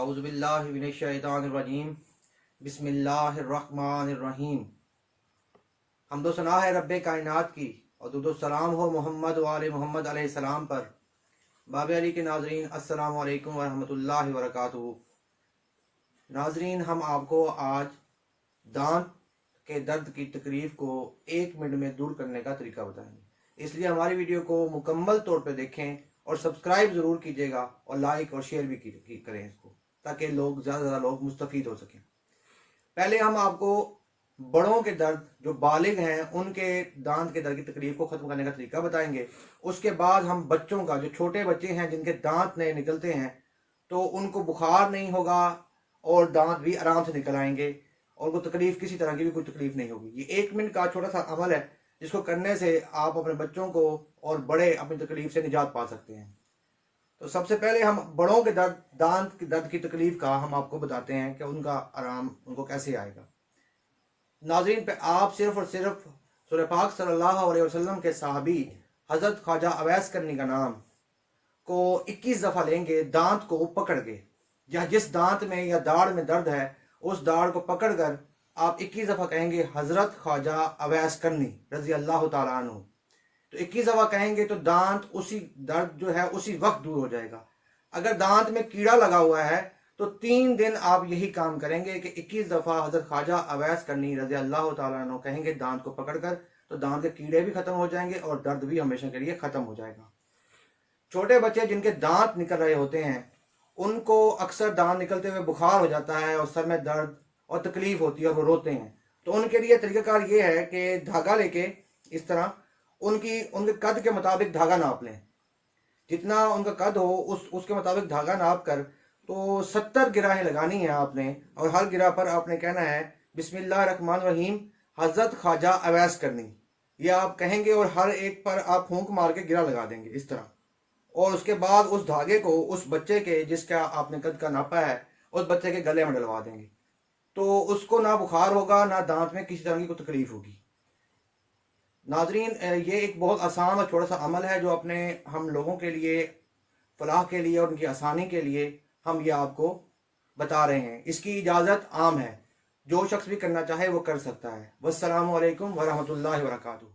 औज़ुबिल्लाहि मिनश्शैतानिर्रजीम बिस्मिल्लाहिर्रहमानिर्रहीम। हम्दो सना है रब्बे कायनात की और दुरूद सलाम हो मोहम्मद व आले मोहम्मद अलैहिस्सलाम पर। बाब अली के नाज़रीन अस्सलामु अलैकुम व रहमतुल्लाहि व बरकातुहू। नाज़रीन, हम आपको आज दांत के दर्द की तकलीफ़ को 1 मिनट में दूर करने का तरीका बताएंगे, इसलिए हमारी वीडियो को मुकम्मल तौर पर देखें और सब्सक्राइब ज़रूर कीजिएगा और लाइक और शेयर भी करें इसको, ताकि लोग ज़्यादा से ज़्यादा लोग मुस्तफ़ीद हो सकें। पहले हम आपको बड़ों के दर्द, जो बालिग हैं, उनके दांत के दर्द की तकलीफ को ख़त्म करने का तरीका बताएंगे। उसके बाद हम बच्चों का, जो छोटे बच्चे हैं जिनके दांत नए निकलते हैं, तो उनको बुखार नहीं होगा और दांत भी आराम से निकल आएंगे और वो तकलीफ, किसी तरह की भी कोई तकलीफ नहीं होगी। ये 1 मिनट का छोटा सा अमल है जिसको करने से आप अपने बच्चों को और बड़े अपनी तकलीफ से निजात पा सकते हैं। तो सबसे पहले हम बड़ों के दर्द, दांत के दर्द की तकलीफ का हम आपको बताते हैं कि उनका आराम उनको कैसे आएगा। नाज़रीन, पे आप सिर्फ और सिर्फ सूरह पाक सल्लल्लाहु अलैहि वसल्लम के सहाबी हज़रत ख्वाजा अवैस करनी का नाम को 21 दफ़ा लेंगे, दांत को पकड़ के, या जिस दांत में या दाढ़ में दर्द है उस दाढ़ को पकड़ कर आप 21 दफ़ा कहेंगे हज़रत ख्वाजा अवैस करनी रज़ी अल्लाह तआला अन्हु। तो 21 दफ़ा कहेंगे तो दांत, उसी दर्द जो है उसी वक्त दूर हो जाएगा। अगर दांत में कीड़ा लगा हुआ है तो 3 दिन आप यही काम करेंगे कि 21 दफ़ा हज़रत ख्वाजा अवैस करनी रज़ी अल्लाह तआला अन्हु कहेंगे दांत को पकड़कर, तो दांत के कीड़े भी खत्म हो जाएंगे और दर्द भी हमेशा के लिए खत्म हो जाएगा। छोटे बच्चे जिनके दांत निकल रहे होते हैं, उनको अक्सर दांत निकलते हुए बुखार हो जाता है और सर में दर्द और तकलीफ होती है और वो रोते हैं। तो उनके लिए तरीकाकार ये है कि धागा लेके इस तरह उनके कद के मुताबिक धागा नाप लें। जितना उनका कद हो उसके मुताबिक धागा नाप कर तो 70 गिराहें लगानी है आपने, और हर गिरा पर आपने कहना है बिस्मिल्लाहिर्रहमानिर्रहीम हज़रत ख्वाजा अवैस करनी, ये आप कहेंगे और हर एक पर आप फूंक मार के गिरा लगा देंगे इस तरह। और उसके बाद उस धागे को उस बच्चे के, जिसका आपने कद का नापा है, उस बच्चे के गले में डलवा देंगे। तो उसको ना बुखार होगा, ना दांत में किसी तरह की कोई तकलीफ होगी। नाजरीन, ये एक बहुत आसान और छोटा सा अमल है जो अपने हम लोगों के लिए, फलाह के लिए और उनकी आसानी के लिए हम ये आपको बता रहे हैं। इसकी इजाज़त आम है, जो शख्स भी करना चाहे वो कर सकता है। वस्सलामु अलैकुम वरहमतुल्लाहि वबरकातुहू।